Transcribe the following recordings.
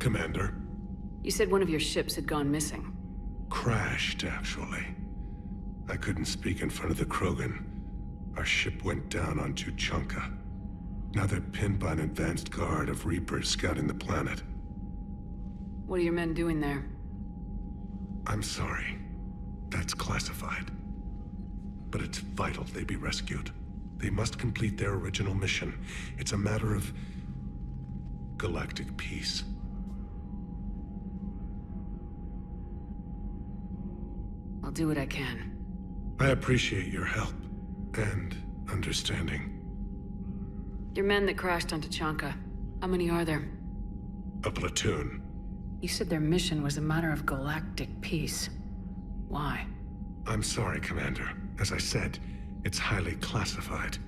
Commander? You said one of your ships had gone missing. Crashed, actually. I couldn't speak in front of the Krogan. Our ship went down on Tuchanka. Now they're pinned by an advanced guard of Reapers scouting the planet. What are your men doing there? I'm sorry. That's classified. But it's vital they be rescued. They must complete their original mission. It's a matter of galactic peace. I'll do what I can. I appreciate your help and understanding. Your men that crashed on Tuchanka, how many are there? A platoon. You said their mission was a matter of galactic peace. Why? I'm sorry, Commander. As I said, it's highly classified.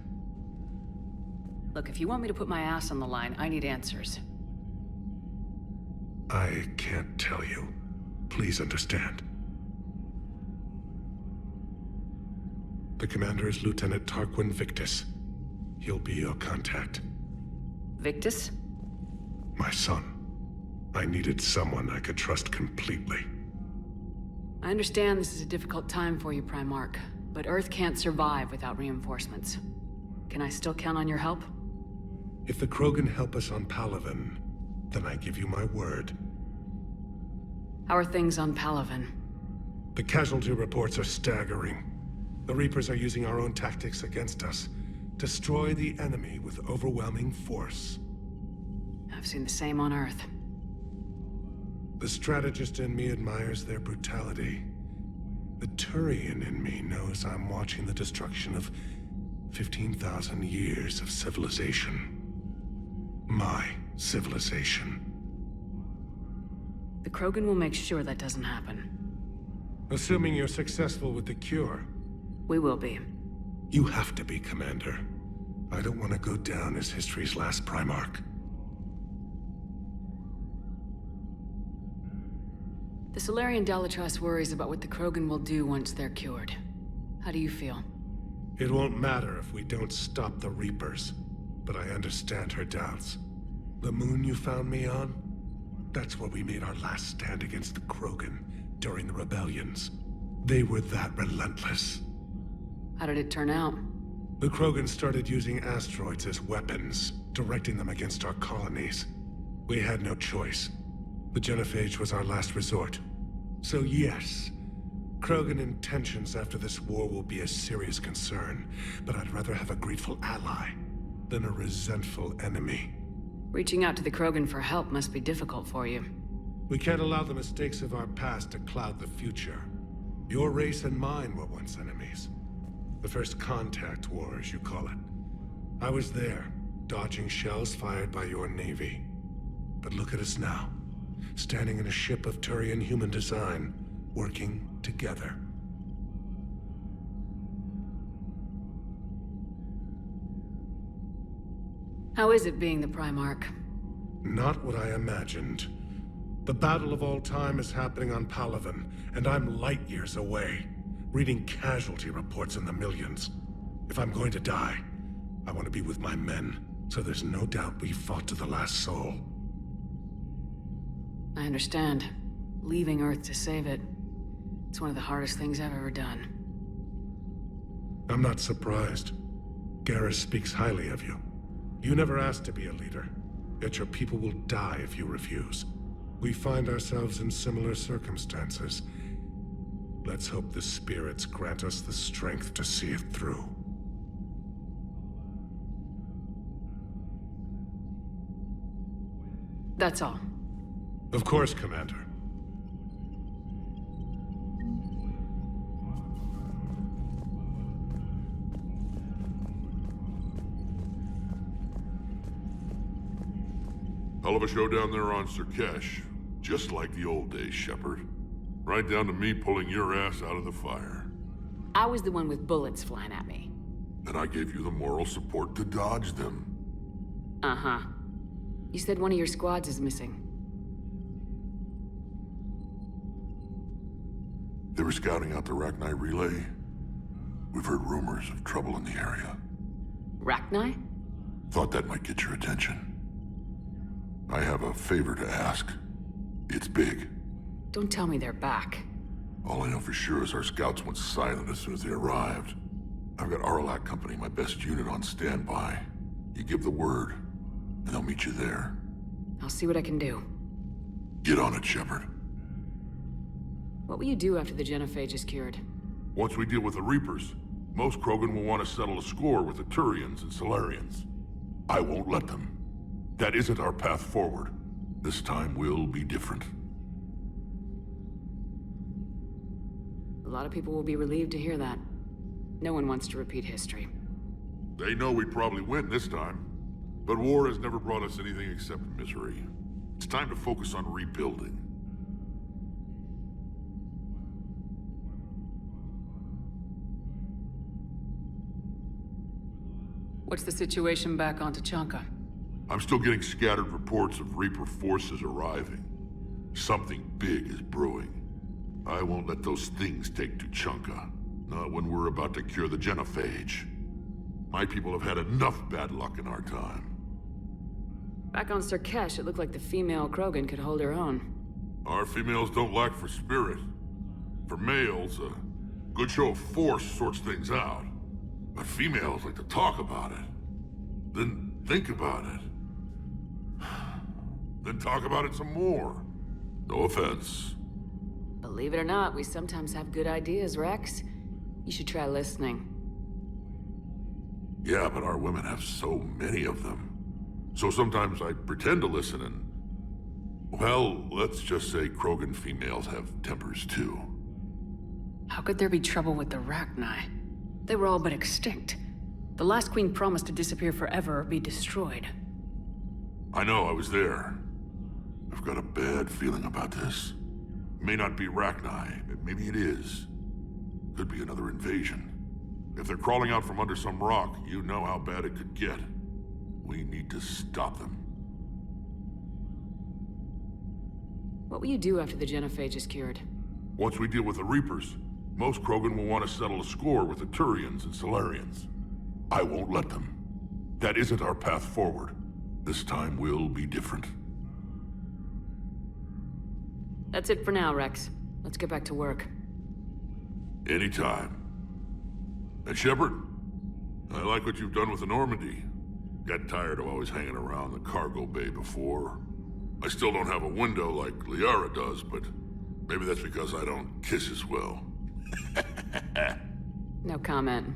Look, if you want me to put my ass on the line, I need answers. I can't tell you. Please understand. The commander is Lieutenant Tarquin Victus. He'll be your contact. Victus? My son. I needed someone I could trust completely. I understand this is a difficult time for you, Primarch, but Earth can't survive without reinforcements. Can I still count on your help? If the Krogan help us on Palaven, then I give you my word. How are things on Palaven? The casualty reports are staggering. The Reapers are using our own tactics against us. Destroy the enemy with overwhelming force. I've seen the same on Earth. The strategist in me admires their brutality. The Turian in me knows I'm watching the destruction of 15,000 years of civilization. My civilization. The Krogan will make sure that doesn't happen. Assuming you're successful with the cure. We will be. You have to be, Commander. I don't want to go down as history's last Primarch. The Solarian Dalatrass worries about what the Krogan will do once they're cured. How do you feel? It won't matter if we don't stop the Reapers, but I understand her doubts. The moon you found me on? That's where we made our last stand against the Krogan during the rebellions. They were that relentless. How did it turn out? The Krogan started using asteroids as weapons, directing them against our colonies. We had no choice. The Genophage was our last resort. So yes, Krogan intentions after this war will be a serious concern, but I'd rather have a grateful ally than a resentful enemy. Reaching out to the Krogan for help must be difficult for you. We can't allow the mistakes of our past to cloud the future. Your race and mine were once enemies. The first contact war, as you call it. I was there, dodging shells fired by your navy. But look at us now, standing in a ship of Turian human design, working together. How is it being the Primarch? Not what I imagined. The battle of all time is happening on Palaven, and I'm light years away, reading casualty reports in the millions. If I'm going to die, I want to be with my men, so there's no doubt we fought to the last soul. I understand. Leaving Earth to save it. It's one of the hardest things I've ever done. I'm not surprised. Garrus speaks highly of you. You never asked to be a leader, yet your people will die if you refuse. We find ourselves in similar circumstances. Let's hope the spirits grant us the strength to see it through. That's all. Of course, Commander. Hell of a show down there on Surkesh. Just like the old days, Shepard. Right down to me pulling your ass out of the fire. I was the one with bullets flying at me. And I gave you the moral support to dodge them. Uh-huh. You said one of your squads is missing. They were scouting out the Rachni relay. We've heard rumors of trouble in the area. Rachni? Thought that might get your attention. I have a favor to ask. It's big. Don't tell me they're back. All I know for sure is our scouts went silent as soon as they arrived. I've got Aralak Company, my best unit, on standby. You give the word, and they'll meet you there. I'll see what I can do. Get on it, Shepard. What will you do after the genophage is cured? Once we deal with the Reapers, most Krogan will want to settle a score with the Turians and Solarians. I won't let them. That isn't our path forward. This time will be different. A lot of people will be relieved to hear that. No one wants to repeat history. They know we'd probably win this time. But war has never brought us anything except misery. It's time to focus on rebuilding. What's the situation back on Tuchanka? I'm still getting scattered reports of Reaper forces arriving. Something big is brewing. I won't let those things take Tuchanka. Not when we're about to cure the genophage. My people have had enough bad luck in our time. Back on Surkesh, it looked like the female Krogan could hold her own. Our females don't lack for spirit. For males, a good show of force sorts things out. But females like to talk about it. Then think about it. Then talk about it some more. No offense. Believe it or not, we sometimes have good ideas, Rex. You should try listening. Yeah, but our women have so many of them. So sometimes I pretend to listen and... Well, let's just say Krogan females have tempers too. How could there be trouble with the Rachni? They were all but extinct. The last queen promised to disappear forever or be destroyed. I know, I was there. I've got a bad feeling about this. It may not be Rachni, maybe it is. Could be another invasion. If they're crawling out from under some rock, you know how bad it could get. We need to stop them. What will you do after the genophage is cured? Once we deal with the Reapers, most Krogan will want to settle a score with the Turians and Solarians. I won't let them. That isn't our path forward. This time will be different. That's it for now, Rex. Let's get back to work. Anytime. And Shepard, I like what you've done with the Normandy. Got tired of always hanging around the cargo bay before. I still don't have a window like Liara does, but maybe that's because I don't kiss as well. No comment.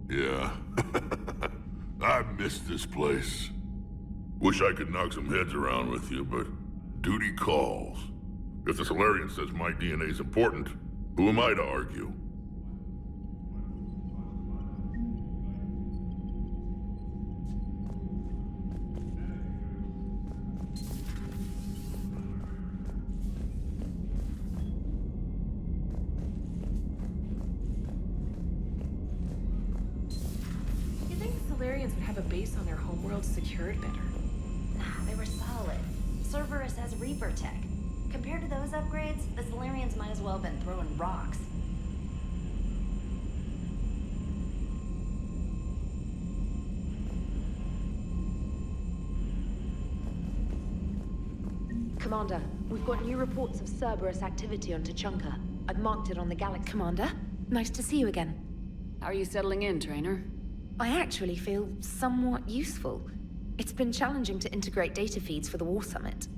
Yeah. I miss this place. Wish I could knock some heads around with you, but duty calls. If the Solarian says my DNA is important, who am I to argue? You'd think the Solarians would have a base on their homeworld secured better. Nah, they were solid. Cerberus has Reaper tech. Compared to those upgrades, the Solarians might as well have been throwing rocks. Commander, we've got new reports of Cerberus activity on Tuchanka. I've marked it on the galaxy. Commander, nice to see you again. How are you settling in, Trainer? I actually feel somewhat useful. It's been challenging to integrate data feeds for the War Summit.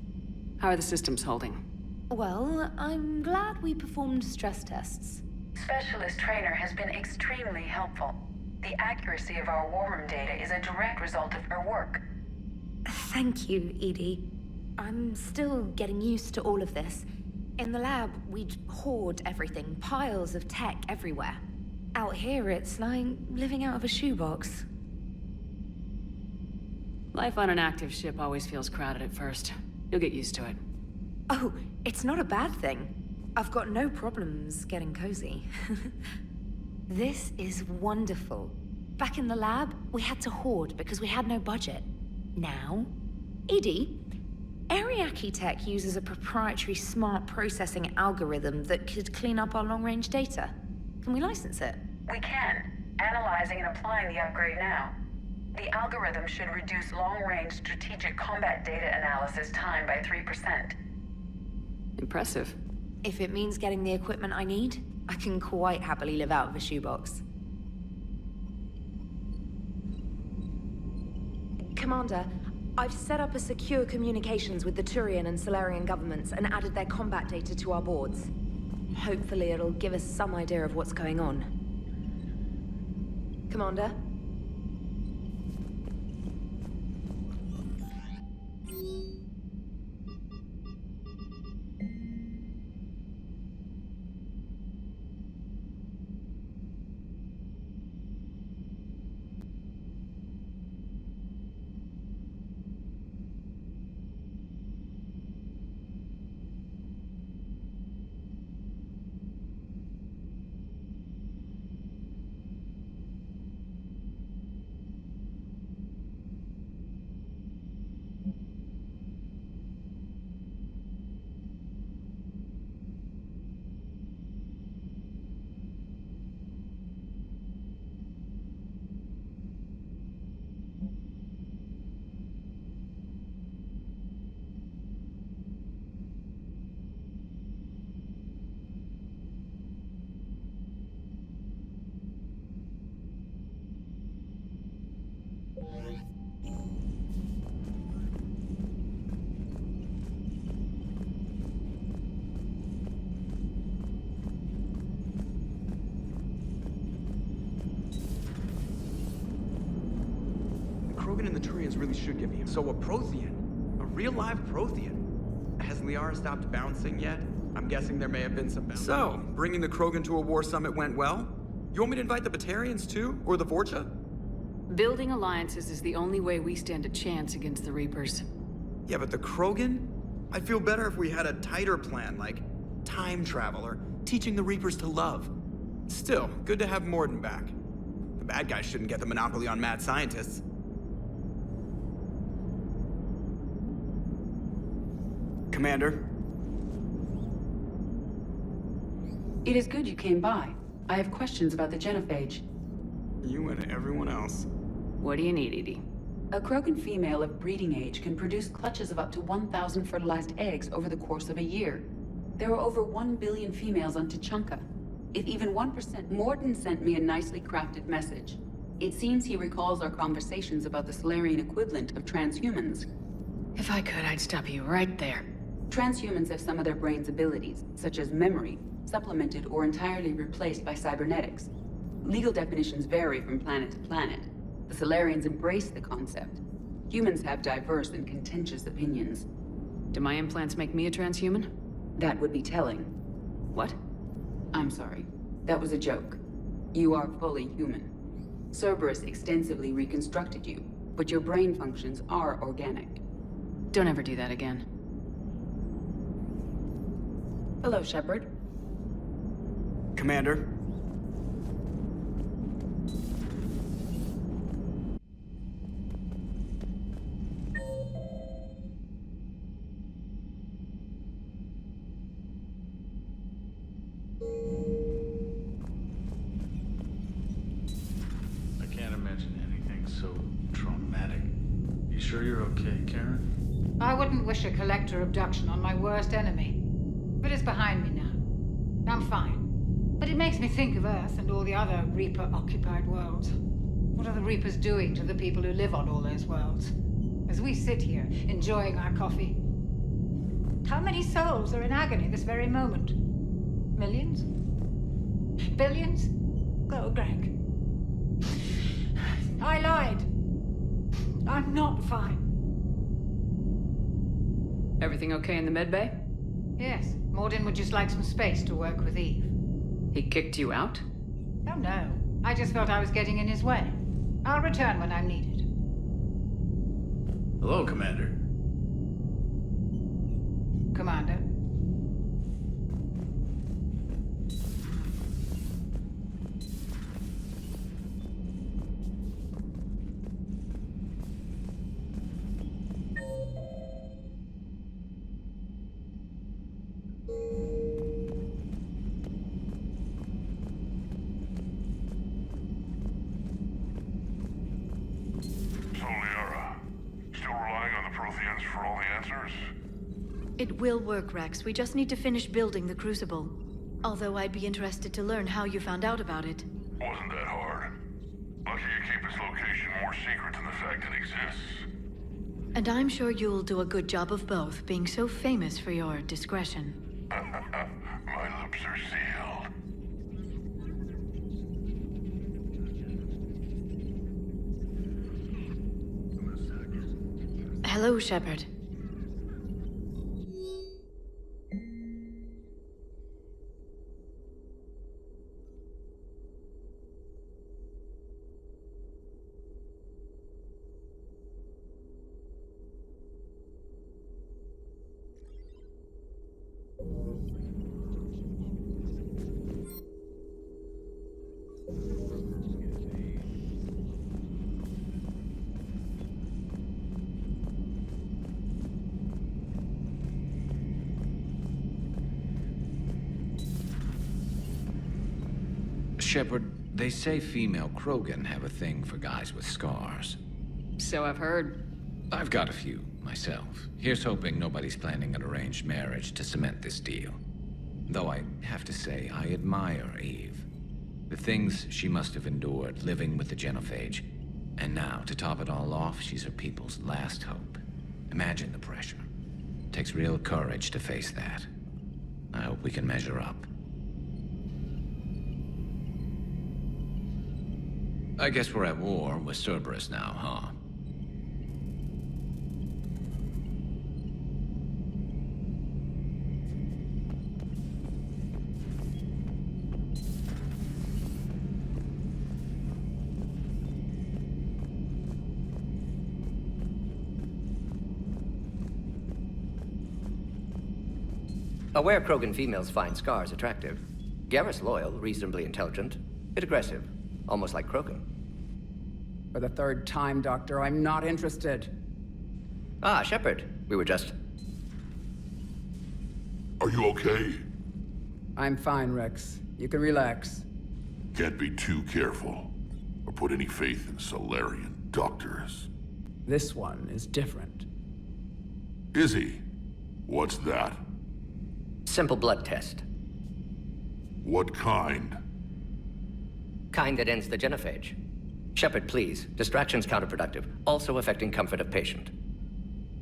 How are the systems holding? Well, I'm glad we performed stress tests. Specialist Trainer has been extremely helpful. The accuracy of our war room data is a direct result of her work. Thank you, Edie. I'm still getting used to all of this. In the lab, we'd hoard everything, piles of tech everywhere. Out here, it's like living out of a shoebox. Life on an active ship always feels crowded at first. You'll get used to it. Oh, it's not a bad thing. I've got no problems getting cozy. This is wonderful. Back in the lab, we had to hoard because we had no budget. Now, Edie, Ariake Tech uses a proprietary smart processing algorithm that could clean up our long-range data. Can we license it? We can. Analyzing and applying the upgrade now. The algorithm should reduce long-range strategic combat data analysis time by 3%. Impressive. If it means getting the equipment I need, I can quite happily live out of a shoebox. Commander, I've set up a secure communications with the Turian and Solarian governments and added their combat data to our boards. Hopefully it'll give us some idea of what's going on. Commander? Krogan and the Turians really should get me him. So a Prothean? A real live Prothean? Has Liara stopped bouncing yet? I'm guessing there may have been some bouncing. So, bringing the Krogan to a war summit went well? You want me to invite the Batarians too? Or the Vorcha? Building alliances is the only way we stand a chance against the Reapers. Yeah, but the Krogan? I'd feel better if we had a tighter plan, like time travel or teaching the Reapers to love. Still, good to have Mordin back. The bad guys shouldn't get the monopoly on mad scientists. Commander? It is good you came by. I have questions about the genophage. You and everyone else. What do you need, Edie? A Krogan female of breeding age can produce clutches of up to 1,000 fertilized eggs over the course of a year. There are over 1 billion females on Tuchanka. If even 1%... Mordin sent me a nicely crafted message. It seems he recalls our conversations about the Solarian equivalent of transhumans. If I could, I'd stop you right there. Transhumans have some of their brain's abilities, such as memory, supplemented or entirely replaced by cybernetics. Legal definitions vary from planet to planet. The Solarians embrace the concept. Humans have diverse and contentious opinions. Do my implants make me a transhuman? That would be telling. What? I'm sorry. That was a joke. You are fully human. Cerberus extensively reconstructed you, but your brain functions are organic. Don't ever do that again. Hello, Shepard. Commander? I can't imagine anything so traumatic. You sure you're okay, Karen? I wouldn't wish a collector abduction on my worst enemy. But it's behind me now. I'm fine. But it makes me think of Earth and all the other Reaper-occupied worlds. What are the Reapers doing to the people who live on all those worlds? As we sit here, enjoying our coffee. How many souls are in agony this very moment? Millions? Billions? Go, Greg. I lied. I'm not fine. Everything okay in the medbay? Yes, Mordin would just like some space to work with Eve. He kicked you out? Oh no, I just felt I was getting in his way. I'll return when I'm needed. Hello, Commander. Commander. So, Liara, still relying on the Protheans for all the answers? It will work, Rex. We just need to finish building the Crucible. Although I'd be interested to learn how you found out about it. Wasn't that hard. Lucky you keep its location more secret than the fact it exists. And I'm sure you'll do a good job of both, being so famous for your discretion. My lips are sealed. Hello, Shepard. Shepard, they say female Krogan have a thing for guys with scars. So I've heard. I've got a few, myself. Here's hoping nobody's planning an arranged marriage to cement this deal. Though I have to say, I admire Eve. The things she must have endured living with the Genophage. And now, to top it all off, she's her people's last hope. Imagine the pressure. Takes real courage to face that. I hope we can measure up. I guess we're at war with Cerberus now, huh? Aware Krogan females find scars attractive. Garrus loyal, reasonably intelligent, bit aggressive, almost like Krogan. For the third time, Doctor, I'm not interested. Ah, Shepard. We were just... Are you okay? I'm fine, Rex. You can relax. Can't be too careful, or put any faith in Solarian doctors. This one is different. Is he? What's that? Simple blood test. What kind? Kind that ends the genophage. Shepard, please. Distraction's counterproductive, also affecting comfort of patient.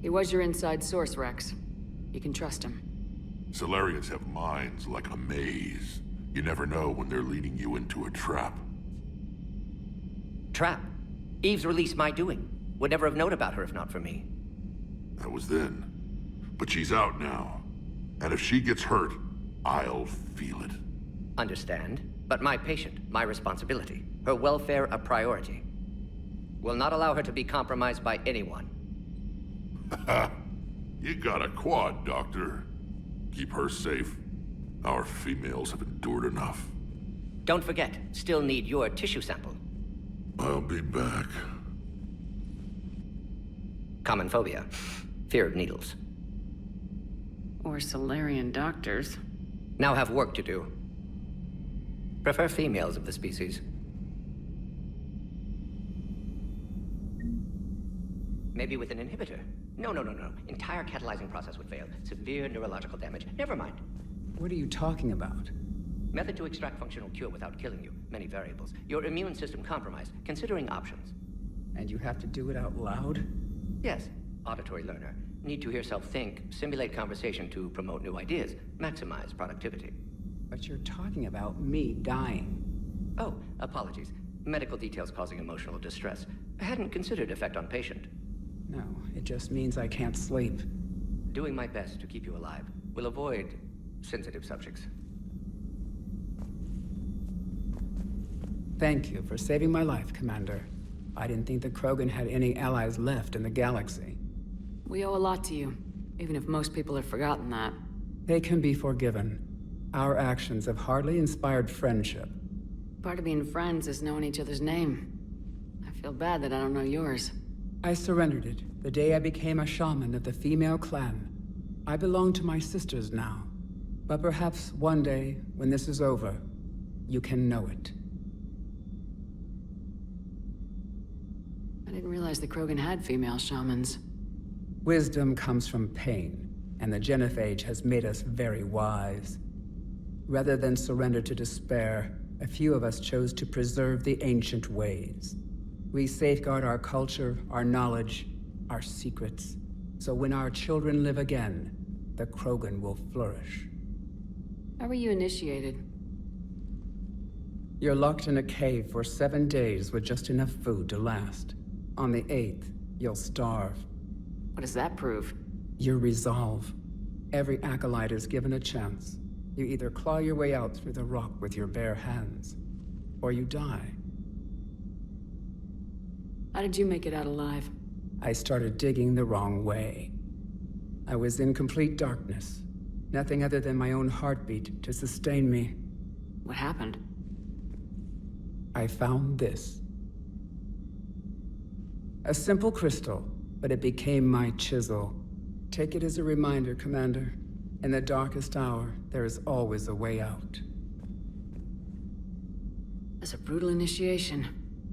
He was your inside source, Rex. You can trust him. Solarians have minds like a maze. You never know when they're leading you into a trap. Trap? Eve's release my doing. Would never have known about her if not for me. That was then. But she's out now. And if she gets hurt, I'll feel it. Understand. But my patient, my responsibility. Her welfare a priority. Will not allow her to be compromised by anyone. You got a quad, Doctor. Keep her safe. Our females have endured enough. Don't forget, still need your tissue sample. I'll be back. Common phobia. Fear of needles. Or Solarian doctors. Now have work to do. Prefer females of the species. Maybe with an inhibitor. No. Entire catalyzing process would fail. Severe neurological damage. Never mind. What are you talking about? Method to extract functional cure without killing you. Many variables. Your immune system compromised. Considering options. And you have to do it out loud? Yes. Auditory learner. Need to hear self think, simulate conversation to promote new ideas, maximize productivity. But you're talking about me dying. Oh, apologies. Medical details causing emotional distress. I hadn't considered effect on patient. No, it just means I can't sleep. Doing my best to keep you alive. Will avoid sensitive subjects. Thank you for saving my life, Commander. I didn't think the Krogan had any allies left in the galaxy. We owe a lot to you, even if most people have forgotten that. They can be forgiven. Our actions have hardly inspired friendship. Part of being friends is knowing each other's name. I feel bad that I don't know yours. I surrendered it the day I became a shaman of the female clan. I belong to my sisters now. But perhaps one day, when this is over, you can know it. I didn't realize the Krogan had female shamans. Wisdom comes from pain. and the genophage has made us very wise. Rather than surrender to despair, a few of us chose to preserve the ancient ways. We safeguard our culture, our knowledge, our secrets, so when our children live again, the Krogan will flourish. How were you initiated? You're locked in a cave for 7 days with just enough food to last. On the 8th, you'll starve. What does that prove? Your resolve. Every acolyte is given a chance. You either claw your way out through the rock with your bare hands, or you die. How did you make it out alive? I started digging the wrong way. I was in complete darkness. Nothing other than my own heartbeat to sustain me. What happened? I found this. A simple crystal, but it became my chisel. Take it as a reminder, Commander. In the darkest hour, there is always a way out. That's a brutal initiation.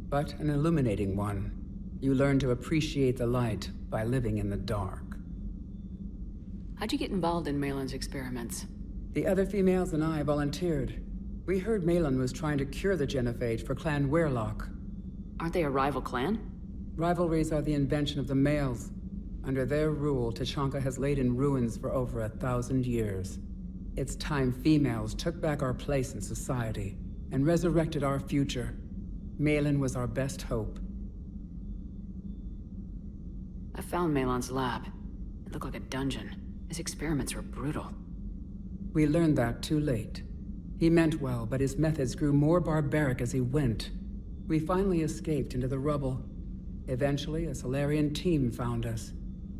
But an illuminating one. You learn to appreciate the light by living in the dark. How'd you get involved in Maelon's experiments? The other females and I volunteered. We heard Maelon was trying to cure the genophage for Clan Weirlock. Aren't they a rival clan? Rivalries are the invention of the males. Under their rule, Tuchanka has laid in ruins for over 1,000 years. It's time females took back our place in society and resurrected our future. Maelon was our best hope. I found Maelon's lab. It looked like a dungeon. His experiments were brutal. We learned that too late. He meant well, but his methods grew more barbaric as he went. We finally escaped into the rubble. Eventually, a Solarian team found us.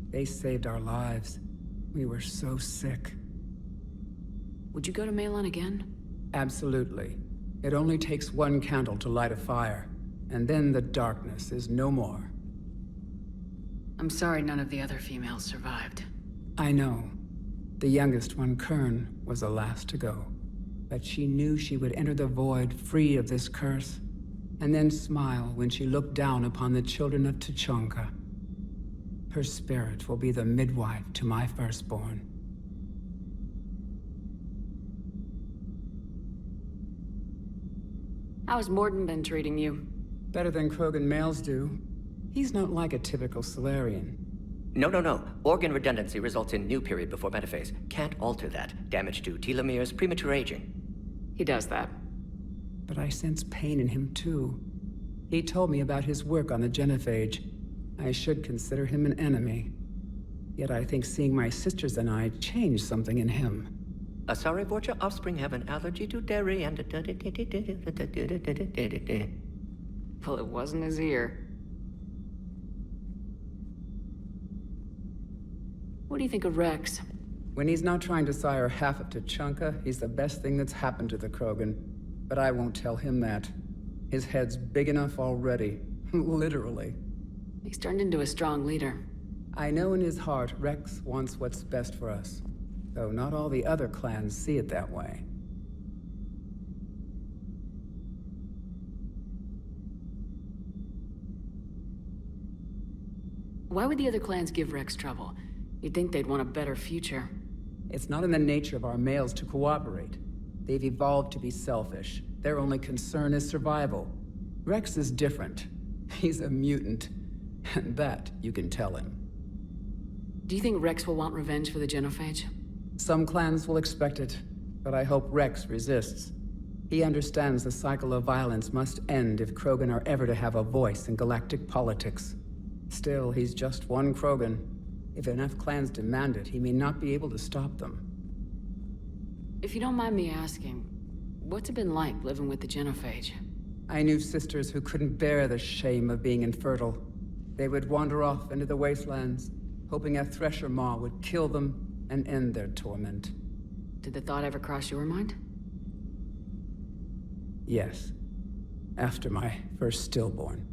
They saved our lives. We were so sick. Would you go to Maelon again? Absolutely. It only takes one candle to light a fire, and then the darkness is no more. I'm sorry none of the other females survived. I know. The youngest one, Kern, was the last to go. But she knew she would enter the void free of this curse, and then smile when she looked down upon the children of Tuchanka. Her spirit will be the midwife to my firstborn. How has Mordin been treating you? Better than Krogan males do. He's not like a typical Solarian. No. Organ redundancy results in new period before metaphase. Can't alter that. Damage to telomeres, premature aging. He does that. But I sense pain in him too. He told me about his work on the genophage. I should consider him an enemy. Yet I think seeing my sisters and I changed something in him. Asari Vorcha offspring have an allergy to dairy and... Well, it wasn't his ear. What do you think of Rex? When he's not trying to sire half of Tuchanka, he's the best thing that's happened to the Krogan. But I won't tell him that. His head's big enough already. Literally. He's turned into a strong leader. I know in his heart Rex wants what's best for us. Though not all the other clans see it that way. Why would the other clans give Rex trouble? You'd think they'd want a better future. It's not in the nature of our males to cooperate. They've evolved to be selfish. Their only concern is survival. Rex is different. He's a mutant. And that you can tell him. Do you think Rex will want revenge for the genophage? Some clans will expect it, but I hope Rex resists. He understands the cycle of violence must end if Krogan are ever to have a voice in galactic politics. Still, he's just one Krogan. If enough clans demand it, he may not be able to stop them. If you don't mind me asking, what's it been like living with the genophage? I knew sisters who couldn't bear the shame of being infertile. They would wander off into the wastelands, hoping a Thresher Maw would kill them and end their torment. Did the thought ever cross your mind? Yes. After my first stillborn.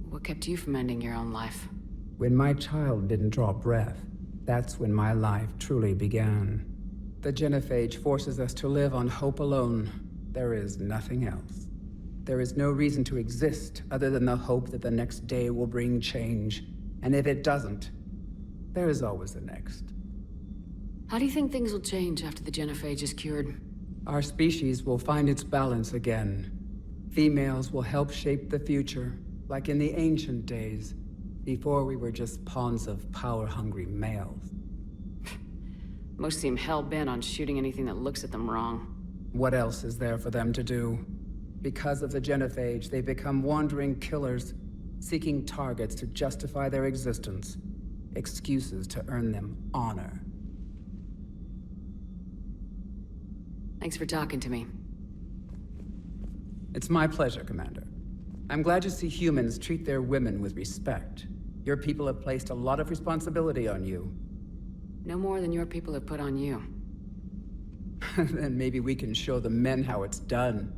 What kept you from ending your own life? When my child didn't draw breath, that's when my life truly began. The genophage forces us to live on hope alone. There is nothing else. There is no reason to exist other than the hope that the next day will bring change. And if it doesn't, there is always the next. How do you think things will change after the genophage is cured? Our species will find its balance again. Females will help shape the future, like in the ancient days, before we were just pawns of power-hungry males. Most seem hell-bent on shooting anything that looks at them wrong. What else is there for them to do? Because of the genophage, they become wandering killers, seeking targets to justify their existence, excuses to earn them honor. Thanks for talking to me. It's my pleasure, Commander. I'm glad to see humans treat their women with respect. Your people have placed a lot of responsibility on you. No more than your people have put on you. Then maybe we can show the men how it's done.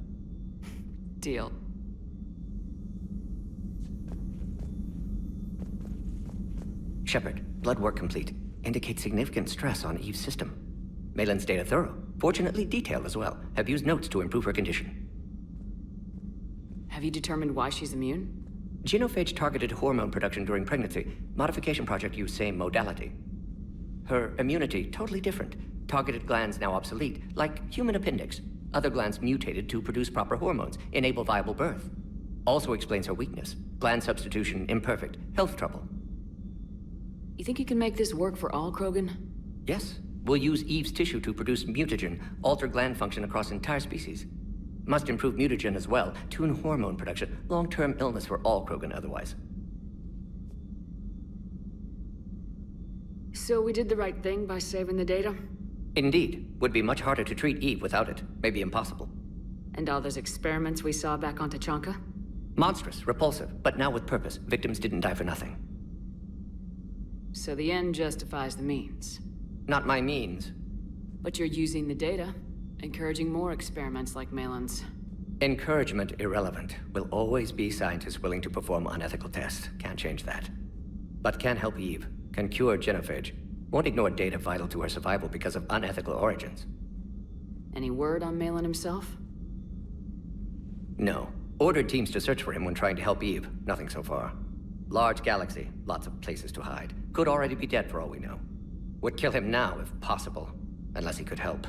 Deal. Shepard, blood work complete. Indicates significant stress on Eve's system. Malin's data thorough. Fortunately detailed as well. Have used notes to improve her condition. Have you determined why she's immune? Genophage targeted hormone production during pregnancy. Modification project used same modality. Her immunity totally different. Targeted glands now obsolete, like human appendix. Other glands mutated to produce proper hormones, enable viable birth. Also explains her weakness. Gland substitution imperfect. Health trouble. You think you can make this work for all Krogan? Yes. We'll use Eve's tissue to produce mutagen, alter gland function across entire species. Must improve mutagen as well, tune hormone production. Long-term illness for all Krogan otherwise. So we did the right thing by saving the data? Indeed. Would be much harder to treat Eve without it. Maybe impossible. And all those experiments we saw back on Tuchanka? Monstrous, repulsive, but now with purpose. Victims didn't die for nothing. So the end justifies the means. Not my means. But you're using the data, encouraging more experiments like Malin's. Encouragement irrelevant. Will always be scientists willing to perform unethical tests. Can't change that. But can help Eve. Can cure genophage. Won't ignore data vital to her survival because of unethical origins. Any word on Malin himself? No. Ordered teams to search for him when trying to help Eve. Nothing so far. Large galaxy. Lots of places to hide. Could already be dead for all we know. Would kill him now if possible. Unless he could help.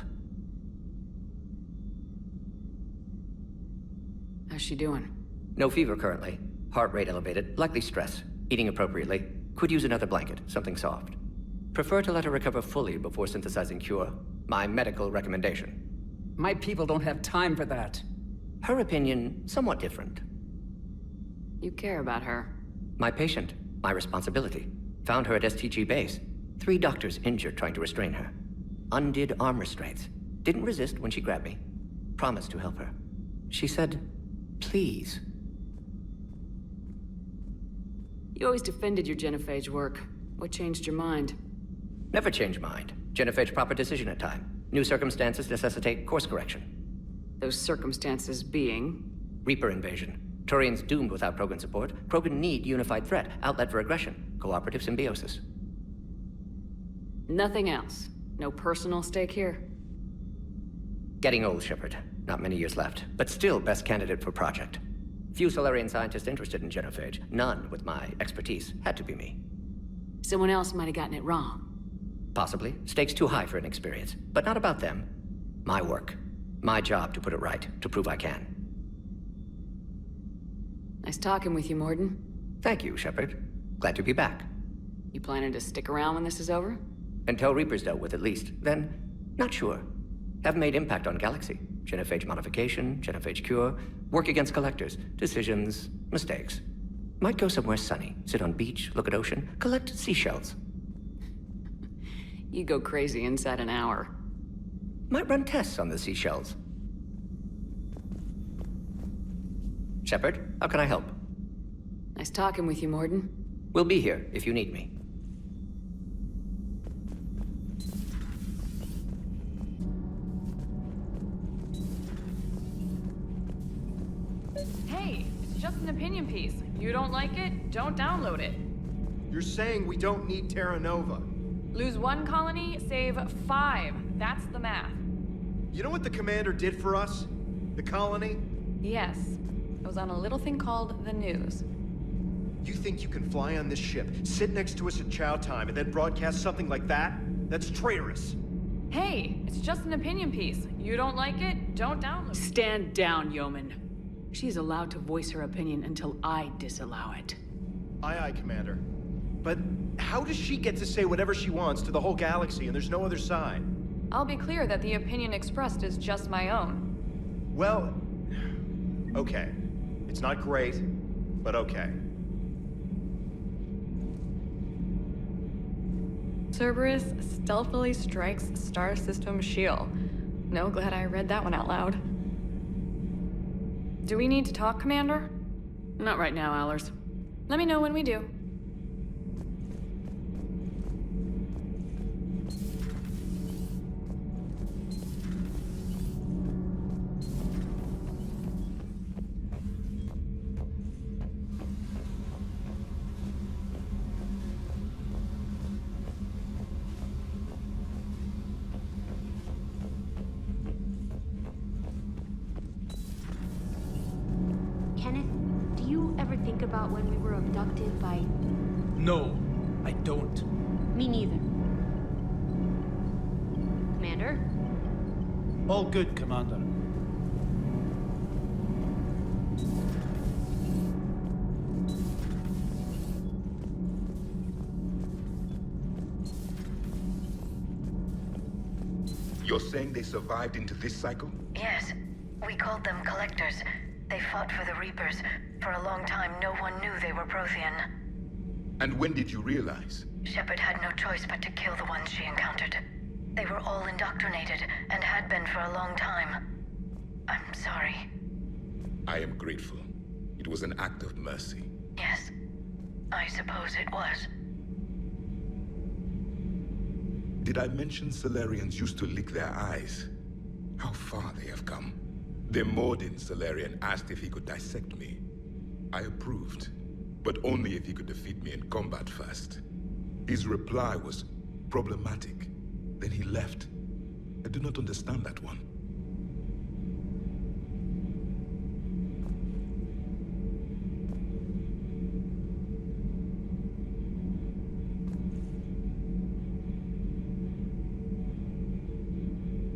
How's she doing? No fever currently. Heart rate elevated. Likely stress. Eating appropriately. Could use another blanket. Something soft. Prefer to let her recover fully before synthesizing cure. My medical recommendation. My people don't have time for that. Her opinion, somewhat different. You care about her. My patient. My responsibility. Found her at STG base. 3 doctors injured trying to restrain her. Undid arm restraints. Didn't resist when she grabbed me. Promised to help her. She said, please. You always defended your genophage work. What changed your mind? Never change mind. Genophage proper decision at time. New circumstances necessitate course correction. Those circumstances being? Reaper invasion. Turians doomed without Krogan support. Krogan need unified threat. Outlet for aggression. Cooperative symbiosis. Nothing else. No personal stake here? Getting old, Shepard. Not many years left. But still best candidate for project. Few Solarian scientists interested in genophage. None with my expertise. Had to be me. Someone else might have gotten it wrong. Possibly. Stakes too high for inexperience. But not about them. My work. My job to put it right. To prove I can. Nice talking with you, Mordin. Thank you, Shepard. Glad to be back. You planning to stick around when this is over? Until Reaper's dealt with, at least. Then, not sure. Have made impact on Galaxy. Genophage modification, genophage cure, work against collectors, decisions, mistakes. Might go somewhere sunny, sit on beach, look at ocean, collect seashells. You go crazy inside an hour. Might run tests on the seashells. Shepard, how can I help? Nice talking with you, Mordin. We'll be here if you need me. Hey, it's just an opinion piece. You don't like it? Don't download it. You're saying we don't need Terra Nova. Lose 1 colony, save 5. That's the math. You know what the commander did for us? The colony? Yes. It was on a little thing called the news. You think you can fly on this ship, sit next to us at chow time, and then broadcast something like that? That's traitorous. Hey, it's just an opinion piece. You don't like it? Don't download it. Stand down, Yeoman. She's allowed to voice her opinion until I disallow it. Aye, aye, Commander. But how does she get to say whatever she wants to the whole galaxy and there's no other side? I'll be clear that the opinion expressed is just my own. Well, okay. It's not great, but okay. Cerberus stealthily strikes Star System shield. No, glad I read that one out loud. Do we need to talk, Commander? Not right now, Allers. Let me know when we do. Kenneth, do you ever think about when we were abducted by... No, I don't. Me neither. Commander? All good, Commander. You're saying they survived into this cycle? Yes. We called them Collectors. They fought for the Reapers. For a long time, no one knew they were Prothean. And when did you realize? Shepard had no choice but to kill the ones she encountered. They were all indoctrinated, and had been for a long time. I'm sorry. I am grateful. It was an act of mercy. Yes. I suppose it was. Did I mention Salarians used to lick their eyes? How far they have come. The Mordin Salarian asked if he could dissect me. I approved, but only if he could defeat me in combat first. His reply was problematic. Then he left. I do not understand that one.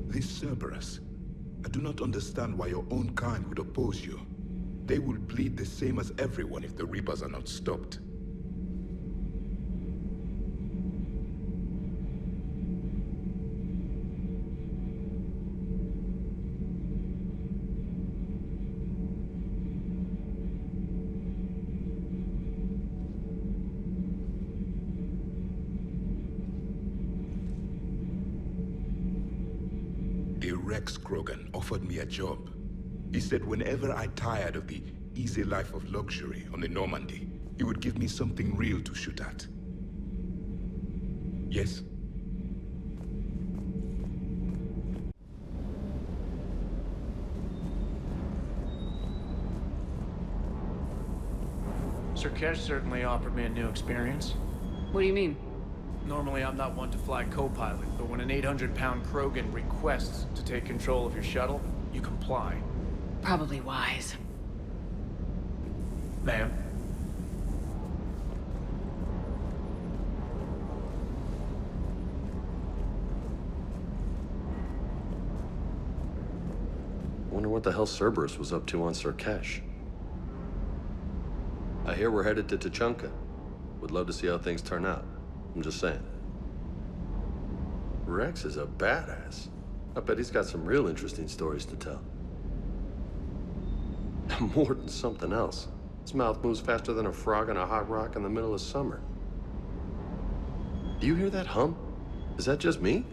This Cerberus, I do not understand why your own kind would oppose you. They will bleed the same as everyone if the Reapers are not stopped. Rex Krogan offered me a job. He said whenever I tired of the easy life of luxury on the Normandy, he would give me something real to shoot at. Yes? Surkesh certainly offered me a new experience. What do you mean? Normally, I'm not one to fly co-pilot, but when an 800-pound Krogan requests to take control of your shuttle, you comply. Probably wise. Ma'am? Wonder what the hell Cerberus was up to on Surkesh. I hear we're headed to Tuchanka. Would love to see how things turn out. I'm just saying. Rex is a badass. I bet he's got some real interesting stories to tell. More than something else. His mouth moves faster than a frog on a hot rock in the middle of summer. Do you hear that hum? Is that just me?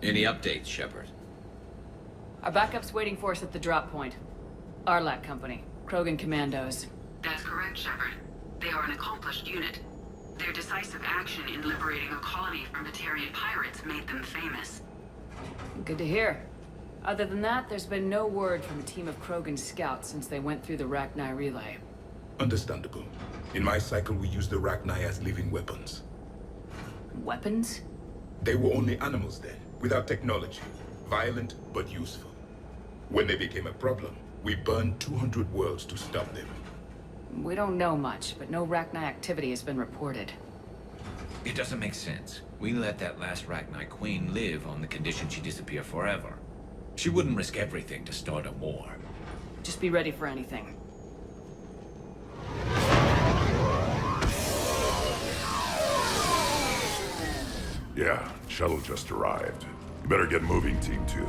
Any updates, Shepard? Our backup's waiting for us at the drop point. Arlac Company, Krogan Commandos. That's correct, Shepard. They are an accomplished unit. Their decisive action in liberating a colony from Batarian pirates made them famous. Good to hear. Other than that, there's been no word from a team of Krogan scouts since they went through the Rachni relay. Understandable. In my cycle, we use the Rachni as living weapons. Weapons? They were only animals then, without technology. Violent, but useful. When they became a problem, we burned 200 worlds to stop them. We don't know much, but no Rachni activity has been reported. It doesn't make sense. We let that last Rachni queen live on the condition she disappear forever. She wouldn't risk everything to start a war. Just be ready for anything. Yeah, shuttle just arrived. You better get moving, Team 2.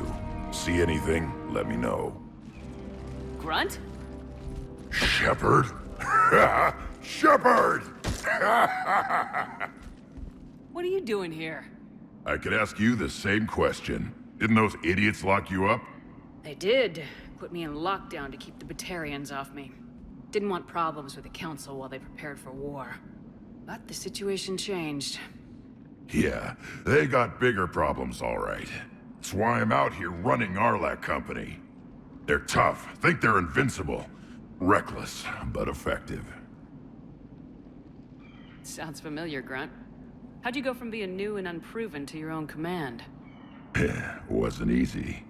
See anything, let me know. Grunt? Shepard? Shepard! What are you doing here? I could ask you the same question. Didn't those idiots lock you up? They did. Put me in lockdown to keep the Batarians off me. Didn't want problems with the Council while they prepared for war. But the situation changed. Yeah, they got bigger problems, all right. That's why I'm out here running Arlac Company. They're tough, think they're invincible. Reckless, but effective. Sounds familiar, Grunt. How'd you go from being new and unproven to your own command? Wasn't easy.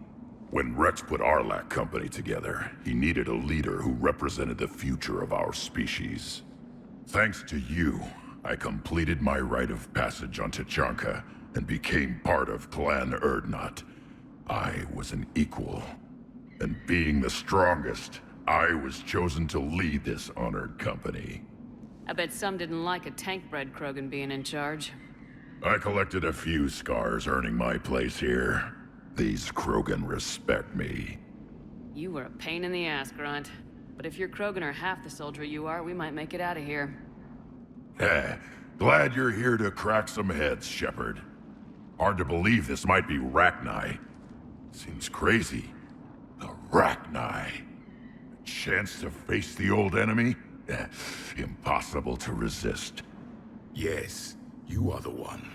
When Rex put Arlac Company together, he needed a leader who represented the future of our species. Thanks to you, I completed my rite of passage on Tuchanka and became part of Clan Urdnot. I was an equal. And being the strongest, I was chosen to lead this honored company. I bet some didn't like a tank-bred Krogan being in charge. I collected a few scars earning my place here. These Krogan respect me. You were a pain in the ass, Grunt. But if your Krogan are half the soldier you are, we might make it out of here. Glad you're here to crack some heads, Shepard. Hard to believe this might be Rachni. Seems crazy. The Rachni. A chance to face the old enemy? Impossible to resist. Yes, you are the one.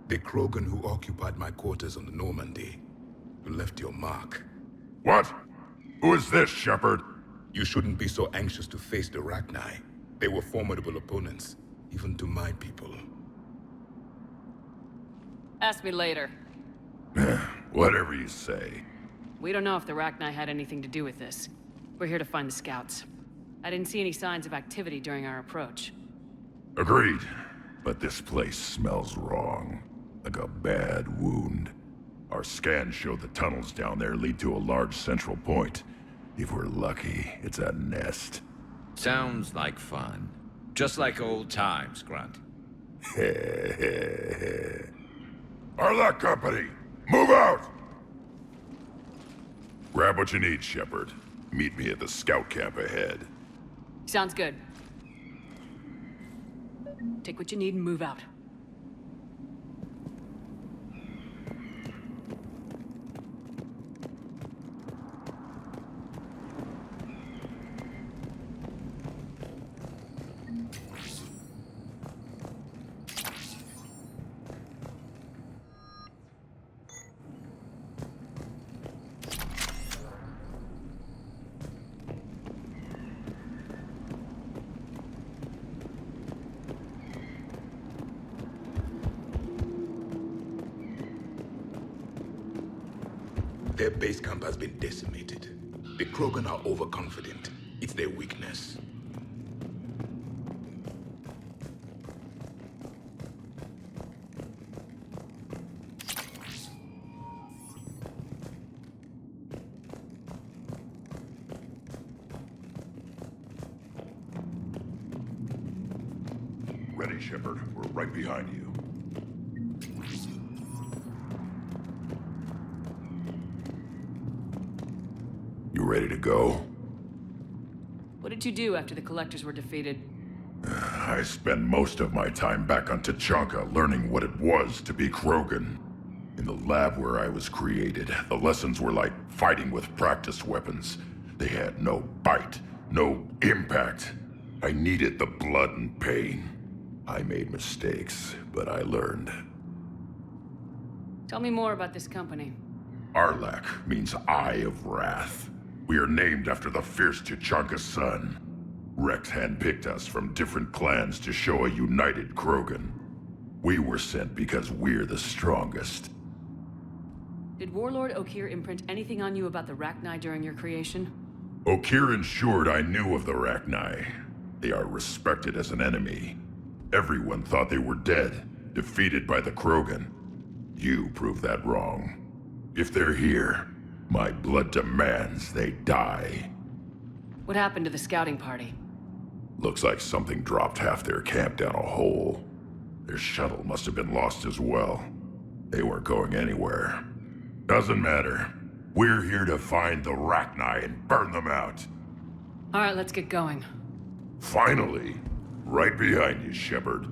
The Krogan who occupied my quarters on the Normandy. You left your mark. What? Who is this, Shepard? You shouldn't be so anxious to face the Rachni. They were formidable opponents, even to my people. Ask me later. Whatever you say. We don't know if the Rachni had anything to do with this. We're here to find the scouts. I didn't see any signs of activity during our approach. Agreed. But this place smells wrong. Like a bad wound. Our scans show the tunnels down there lead to a large central point. If we're lucky, it's a nest. Sounds like fun. Just like old times, Grunt. Arlec Company, move out! Grab what you need, Shepard. Meet me at the scout camp ahead. Sounds good. Take what you need and move out. Their base camp has been decimated. The Krogan are overconfident. It's their weakness. Ready, Shepard. We're right behind you. You ready to go? What did you do after the Collectors were defeated? I spent most of my time back on Tuchanka learning what it was to be Krogan. In the lab where I was created, the lessons were like fighting with practice weapons. They had no bite, no impact. I needed the blood and pain. I made mistakes, but I learned. Tell me more about this company. Arlec means Eye of Wrath. We are named after the fierce Tuchanka sun. Rex handpicked us from different clans to show a united Krogan. We were sent because we're the strongest. Did Warlord Okeer imprint anything on you about the Rachni during your creation? Okeer ensured I knew of the Rachni. They are respected as an enemy. Everyone thought they were dead, defeated by the Krogan. You proved that wrong. If they're here, my blood demands they die. What happened to the scouting party? Looks like something dropped half their camp down a hole. Their shuttle must have been lost as well. They weren't going anywhere. Doesn't matter. We're here to find the Rachni and burn them out. All right, let's get going. Finally. Right behind you, Shepard.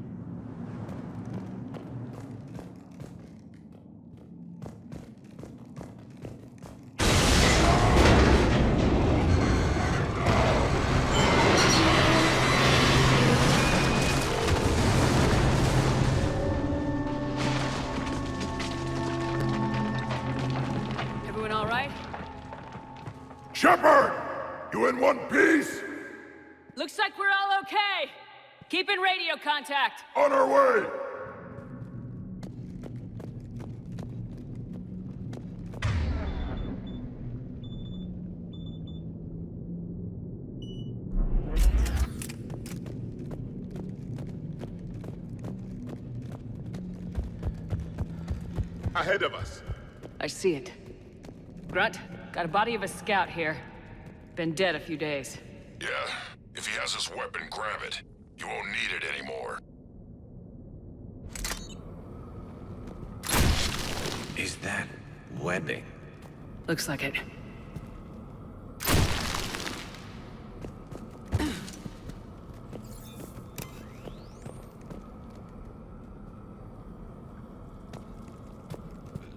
Everyone all right? Shepard! You in one piece? Looks like we're all okay. Keep in radio contact. On our way! Ahead of us. I see it. Grunt, got a body of a scout here. Been dead a few days. Yeah, if he has his weapon, grab it. You won't need it anymore. Is that webbing? Looks like it.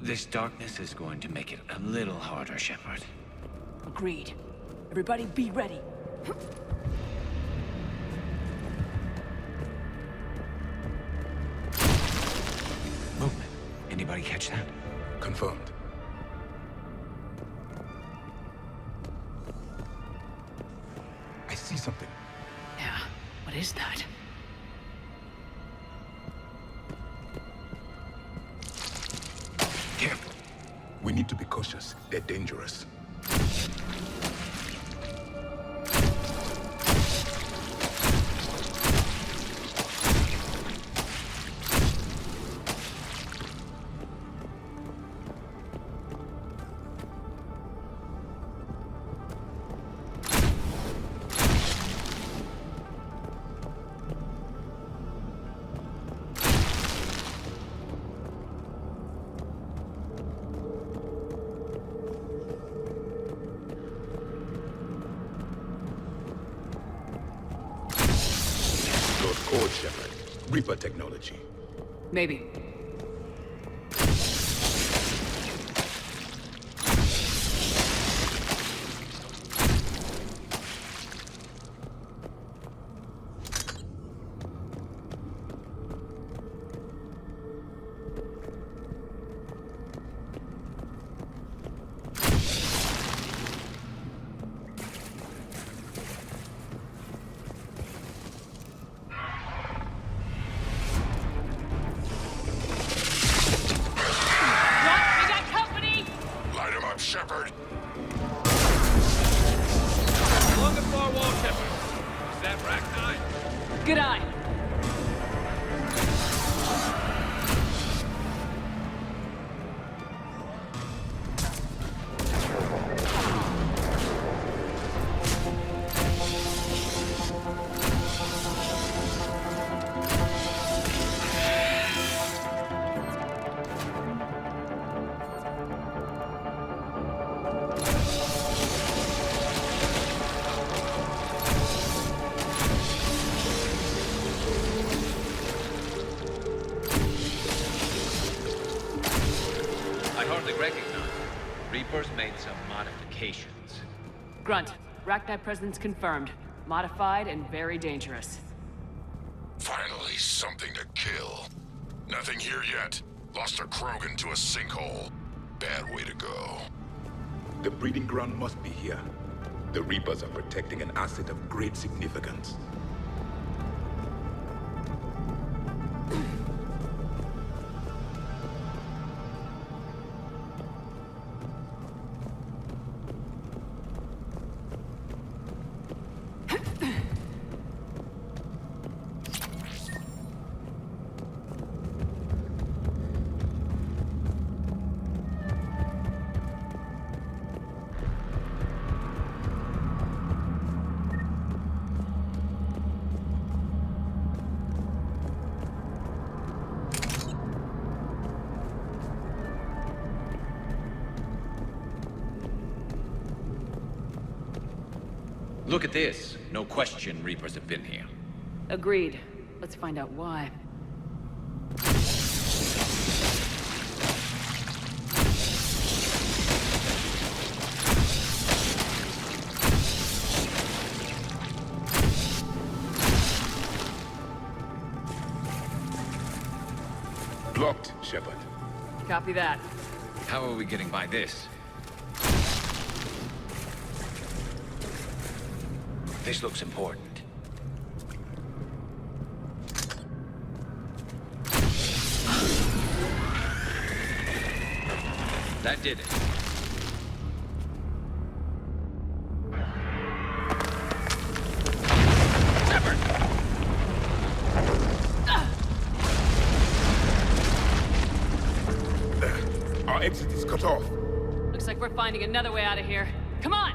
This darkness is going to make it a little harder, Shepard. Agreed. Everybody be ready. Movement. Anybody catch that? Confirmed. I see something. Yeah, what is that? We need to be cautious. They're dangerous. Cord Shepard. Reaper technology. Maybe. Shepard. Along the far wall, Shepard. Is that Rachni? Good eye. Reapers made some modifications. Grunt, Rachni presence confirmed. Modified and very dangerous. Finally, something to kill. Nothing here yet. Lost a Krogan to a sinkhole. Bad way to go. The breeding ground must be here. The Reapers are protecting an asset of great significance. Look at this. No question Reapers have been here. Agreed. Let's find out why. Blocked, Shepard. Copy that. How are we getting by this? This looks important. That did it. Shepard! Our exit is cut off. Looks like we're finding another way out of here. Come on!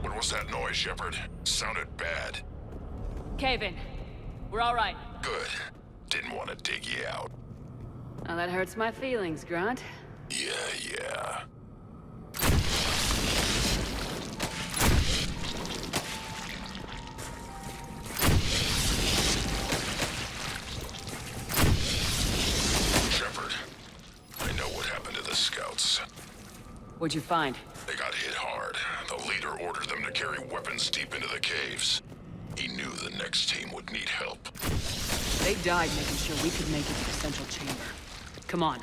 What was that noise, Shepard? Sounded bad. Cave in. We're all right. Good. Didn't want to dig you out. Now that hurts my feelings, Grunt. Yeah. Shepard, I know what happened to the scouts. What'd you find? They got hit hard. The leader ordered them to carry weapons deep into the caves. He knew the next team would need help. They died making sure we could make it to the central chamber. Come on.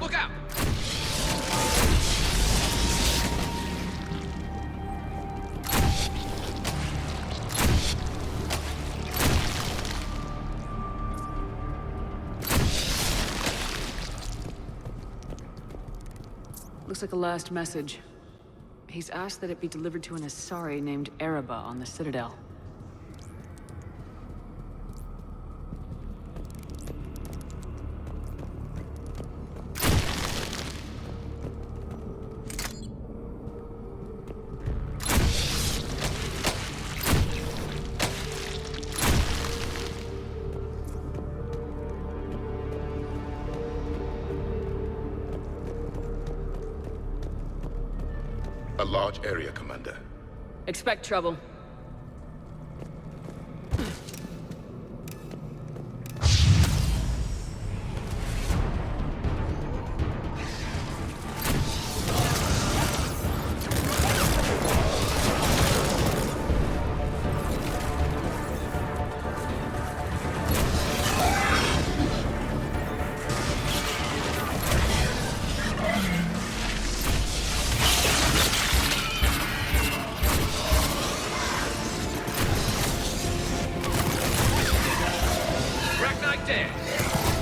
Look out! Looks like a last message. He's asked that it be delivered to an Asari named Ereba on the Citadel. A large area, Commander. Expect trouble.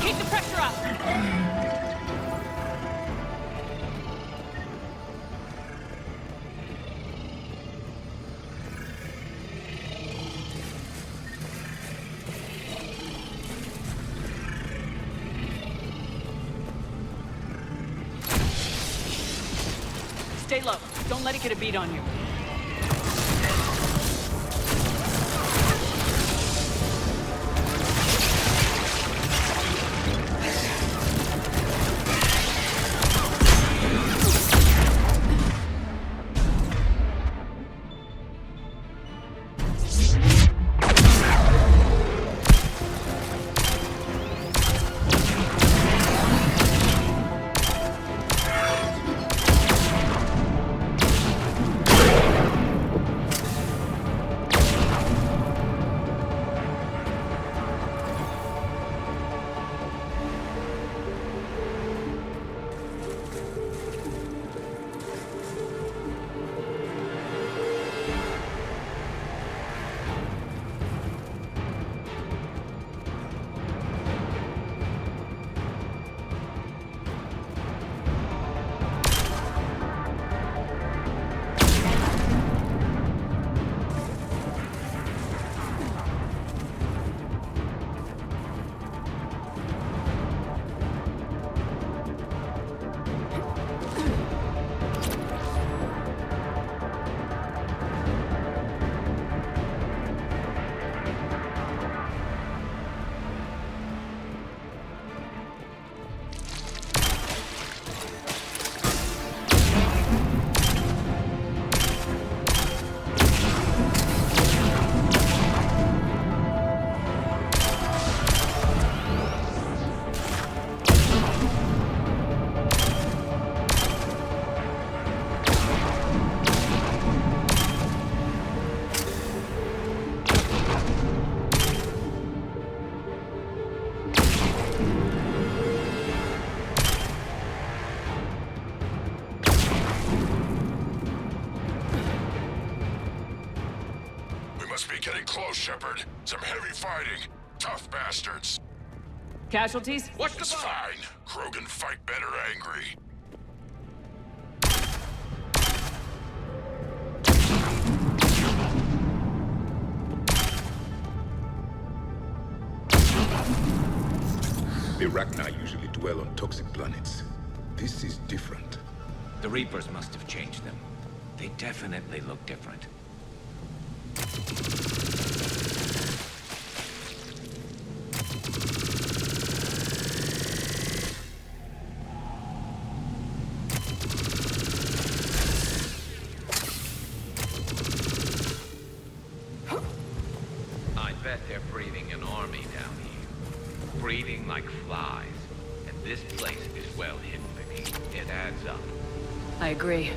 Keep the pressure up! Stay low. Don't let it get a beat on you. Must be getting close, Shepard. Some heavy fighting. Tough bastards. Casualties? What's the fine? Krogan fight better angry. The Rachni usually dwell on toxic planets. This is different. The Reapers must have changed them. They definitely look different. I bet they're breeding an army down here. Breeding like flies. And this place is well hidden, Vicky. It adds up. I agree.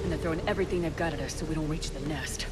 And they're throwing everything they've got at us so we don't reach the nest.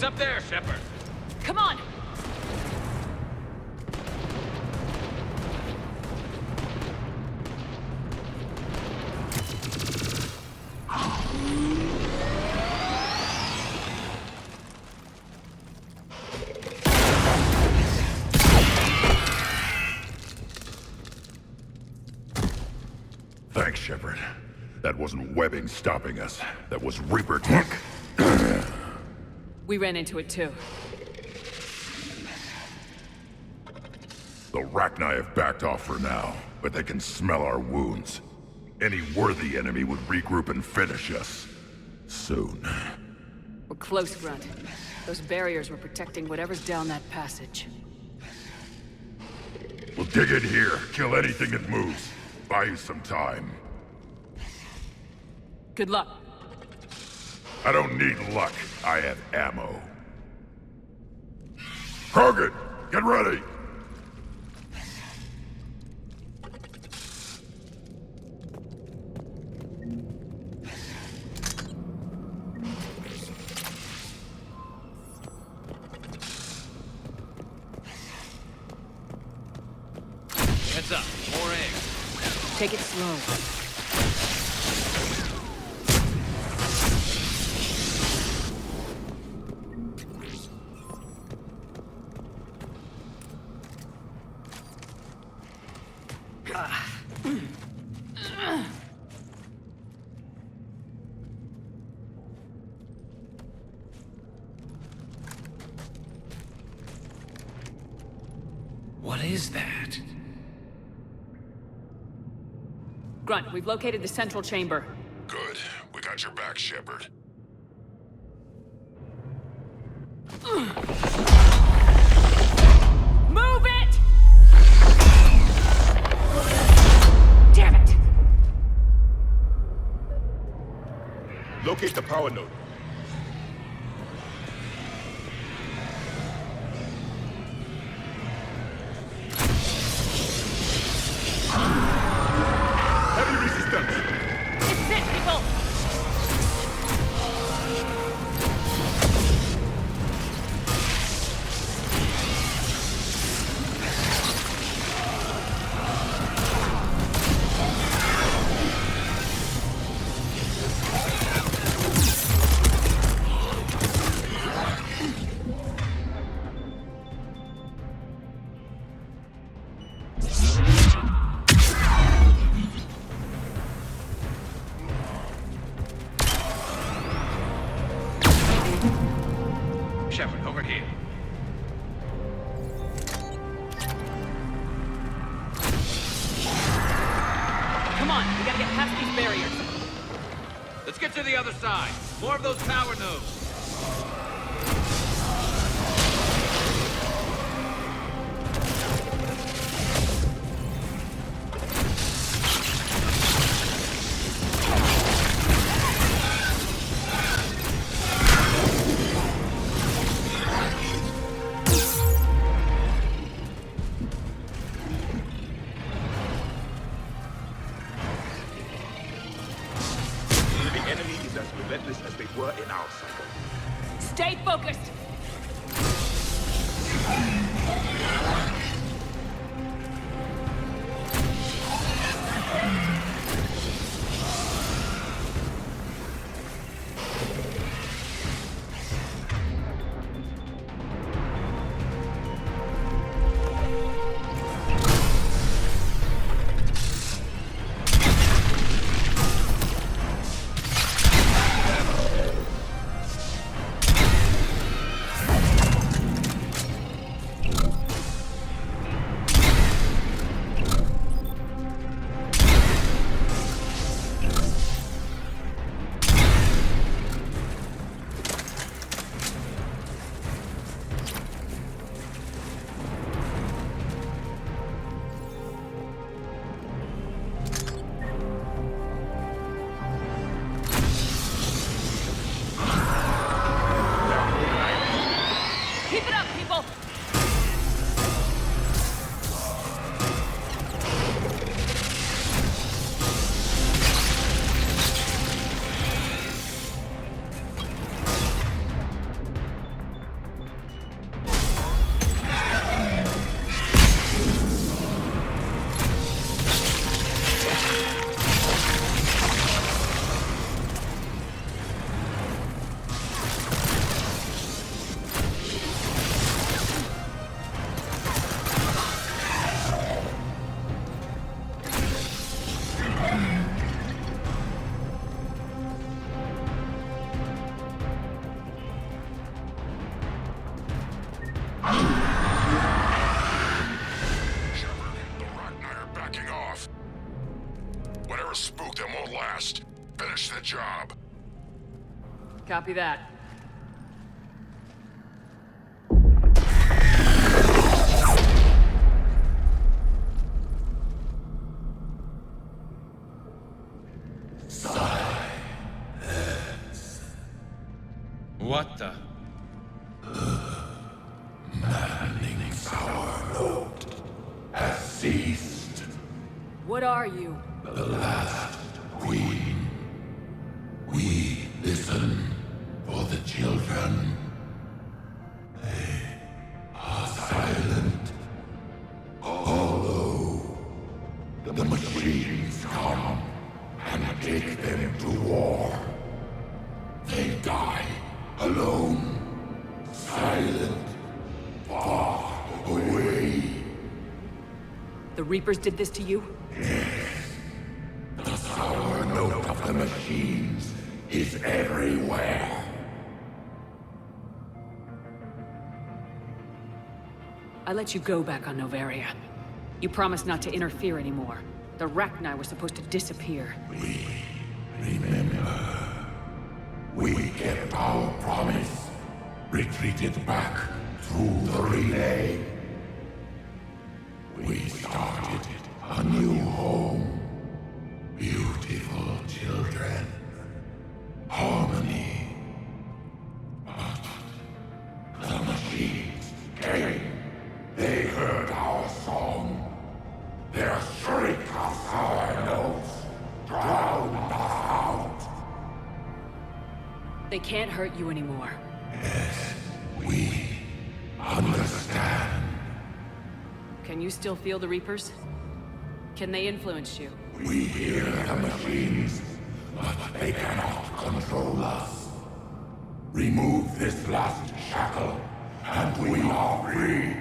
Who's up there, Shepard? Come on! Thanks, Shepard. That wasn't webbing stopping us. That was Reaper tech. We ran into it too. The Rachni have backed off for now, but they can smell our wounds. Any worthy enemy would regroup and finish us. Soon. We're close, Grunt. Those barriers were protecting whatever's down that passage. We'll dig in here, kill anything that moves. Buy you some time. Good luck. I don't need luck. I have ammo. Krogan, get ready! Heads up, more eggs. Take it slow. What is that? Grunt, we've located the central chamber. Good. We got your back, Shepard. Move it! Damn it! Locate the power node. Heavy resistance. This is it, people! Shepard, over here. Come on, we gotta get past these barriers. Let's get to the other side. More of those power nodes. The enemy is as relentless as they were in our cycle. Stay focused! Copy that. What the? Maddening's our note has ceased. What are you? The last queen. We listen for the children. They are silent. Although the machines come and take them to war, they die alone, silent, far away. The Reapers did this to you? The sour note of the machines is everywhere. I let you go back on Noveria. You promised not to interfere anymore. The Rachni were supposed to disappear. Remember, we kept our promise, retreated back through the relay. We started a new home. Beautiful children. Harmony. But the machines came. They heard our song. Their shriek of sour notes drowned us out. They can't hurt you anymore. Yes, we understand. Can you still feel the Reapers? Can they influence you? We hear the machines, but they cannot control us. Remove this last shackle, and we are free.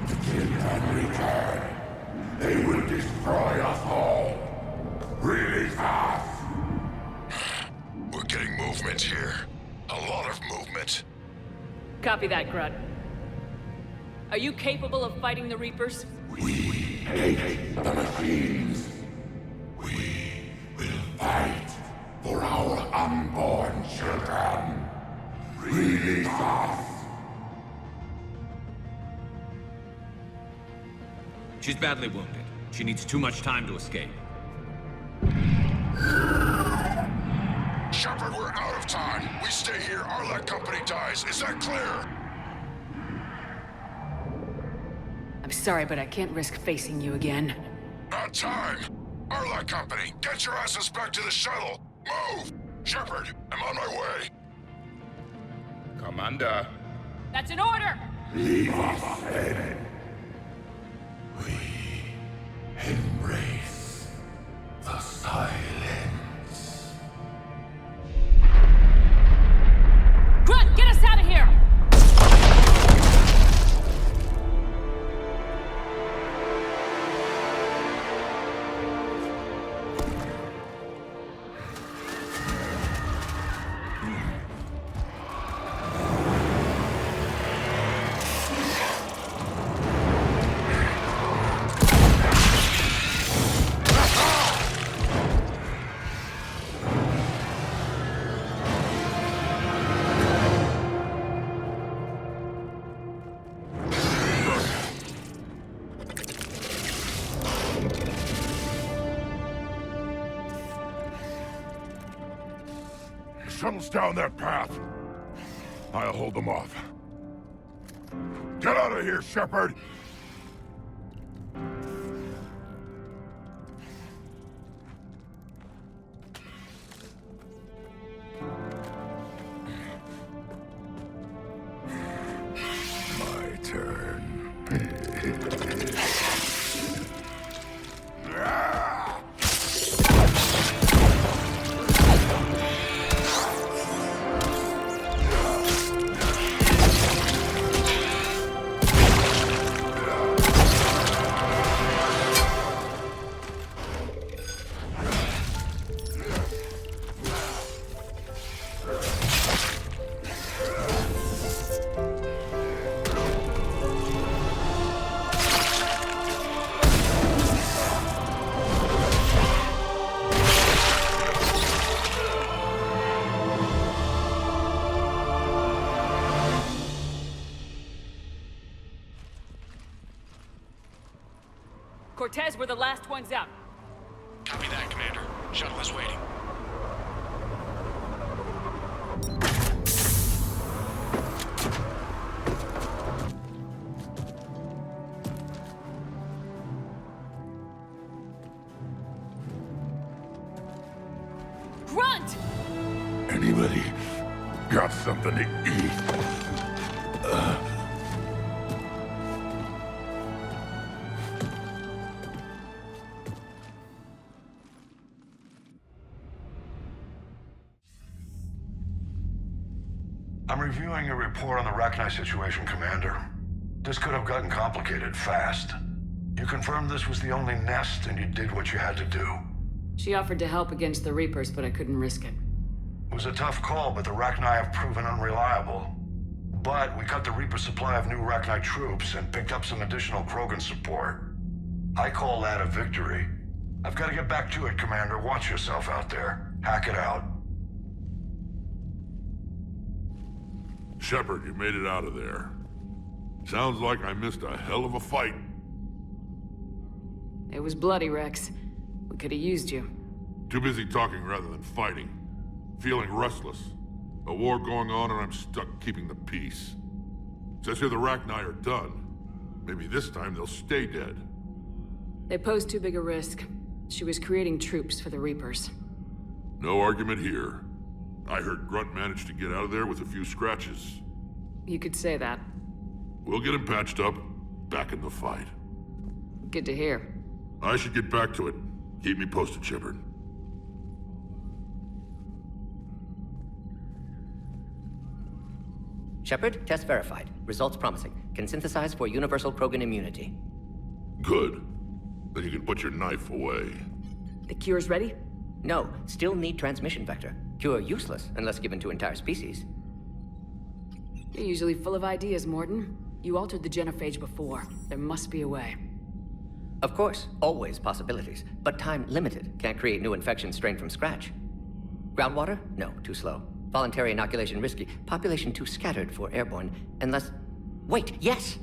The children return. They will destroy us all. Really fast. We're getting movement here. A lot of movement. Copy that, Grunt. Are you capable of fighting the Reapers? We hate the machines. We will fight for our unborn children. Really fast. She's badly wounded. She needs too much time to escape. Shepard, we're out of time. We stay here, Arlec Company dies. Is that clear? I'm sorry, but I can't risk facing you again. Not time. Arlec Company, get your asses back to the shuttle. Move! Shepard, I'm on my way. Commander. That's an order! Leave us then. We embrace the silence. Grunt, get us out of here! Shuttle's down that path. I'll hold them off. Get out of here, Shepard! My turn. Cortez, we're the last ones out. Copy that, Commander. Shuttle is waiting. Grunt! Anybody got something to eat? I'm reviewing your report on the Rachni situation, Commander. This could have gotten complicated fast. You confirmed this was the only nest, and you did what you had to do. She offered to help against the Reapers, but I couldn't risk it. It was a tough call, but the Rachni have proven unreliable. But we cut the Reaper supply of new Rachni troops and picked up some additional Krogan support. I call that a victory. I've got to get back to it, Commander. Watch yourself out there. Hack it out. Shepard, you made it out of there. Sounds like I missed a hell of a fight. It was bloody, Rex. We could have used you. Too busy talking rather than fighting. Feeling restless. A war going on and I'm stuck keeping the peace. Says here the Rachni are done. Maybe this time they'll stay dead. They posed too big a risk. She was creating troops for the Reapers. No argument here. I heard Grunt managed to get out of there with a few scratches. You could say that. We'll get him patched up, back in the fight. Good to hear. I should get back to it. Keep me posted, Shepard. Shepard, test verified. Results promising. Can synthesize for universal Krogan immunity. Good. Then you can put your knife away. The cure's ready? No, still need transmission vector. Cure useless unless given to entire species. You're usually full of ideas, Mordin. You altered the genophage before. There must be a way. Of course, always possibilities, but time limited. Can't create new infection strain from scratch. Groundwater? No, too slow. Voluntary inoculation risky. Population too scattered for airborne, unless... Wait, yes!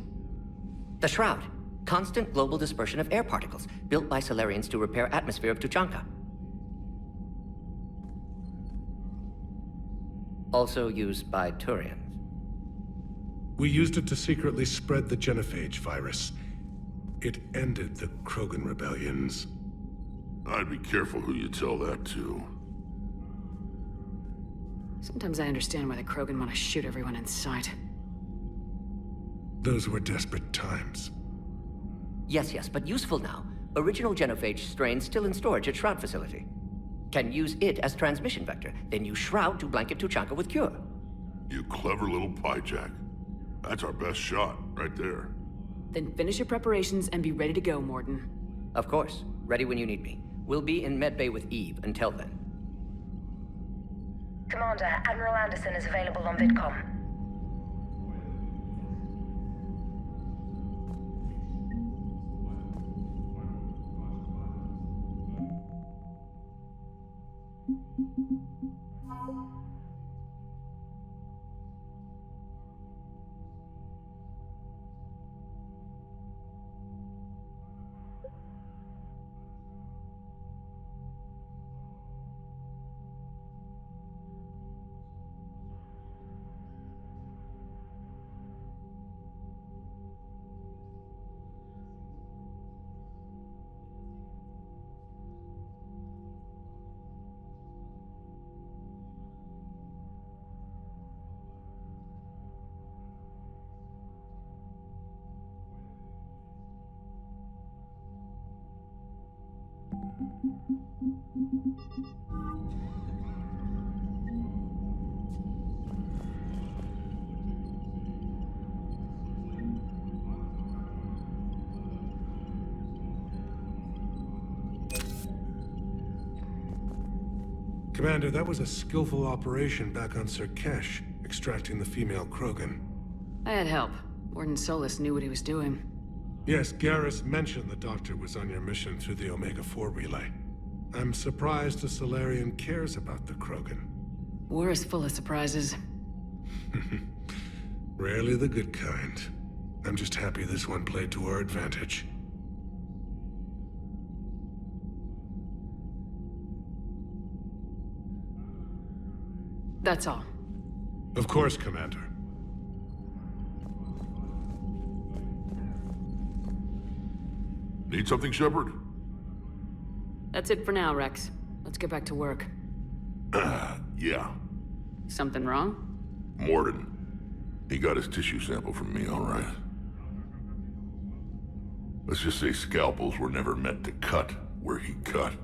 The Shroud. Constant global dispersion of air particles, built by Salarians to repair atmosphere of Tuchanka. Also used by Turians. We used it to secretly spread the genophage virus. It ended the Krogan rebellions. I'd be careful who you tell that to. Sometimes I understand why the Krogan want to shoot everyone in sight. Those were desperate times. Yes, but useful now. Original genophage strain still in storage at Shroud facility. Can use it as transmission vector, then use Shroud to blanket Tuchanka with cure. You clever little pyjak. That's our best shot, right there. Then finish your preparations and be ready to go, Mordin. Of course. Ready when you need me. We'll be in medbay with Eve until then. Commander, Admiral Anderson is available on VidCom. Commander, that was a skillful operation back on Surkesh, extracting the female Krogan. I had help. Warden Solis knew what he was doing. Yes, Garrus mentioned the Doctor was on your mission through the Omega-4 relay. I'm surprised a Salarian cares about the Krogan. War is full of surprises. Rarely the good kind. I'm just happy this one played to our advantage. That's all. Of course, Commander. Need something, Shepard? That's it for now, Rex. Let's get back to work. Yeah. Something wrong? Mordin. He got his tissue sample from me, all right. Let's just say scalpels were never meant to cut where he cut.